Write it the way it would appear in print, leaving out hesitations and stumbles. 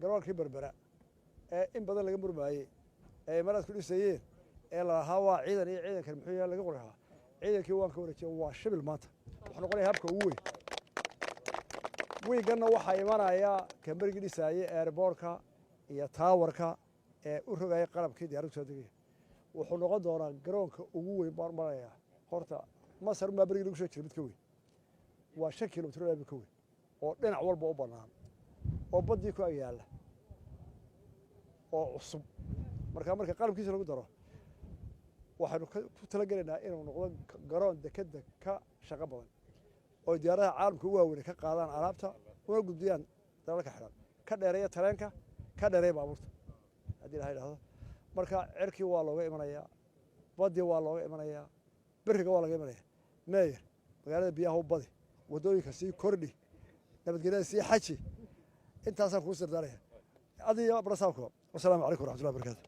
garoolkii berbera ee in badan laga murmaayey ee imaaraadku dhisayeen ee la lahaa waa ciidan iyo ciidankan muxuu yahay laga qorahaa ciidankii waan ka wareejiyay waa shibil maanta wuxuu noqonayaa habka ugu weyn wiiganna waxaa imanaya kambarigii dhisaayey airboortka iyo taawarka ee u rogaya qalabkii diyaaraddu soo degaya wuxuu noqon doonaa garoonka ugu weyn baan marayaa horta masar maa berigii lagu soo jiray mid ka weyn waa 5 kilomitir oo ka weyn oo dhinac walba u bannaan oo baddii ku agyaalla oo cusub marka qalabkiisa lagu daro waxaanu ku talagelaynaa inuu noqdo garoon dekeda ka shaqo badan oo diyaaradaha caalamka ugu waaweyn ka qaadaan alaabta una gudbiyaan dalalka xiran ka dheereeya tareenka ka dheereeya baabuurta haddii la yidhaahdo marka cirkii waa looga imanayaa baddii waa looga imanayaa beriga waa laga imanayaa meeyer magaalada biyaha u badi waddooyinka sii kordhi nabadgelyada sii xaji intaasaan kuu sirdaanaya adiyo barasaabka wasalaamu calaykum waraxmatullahi wabarakaatu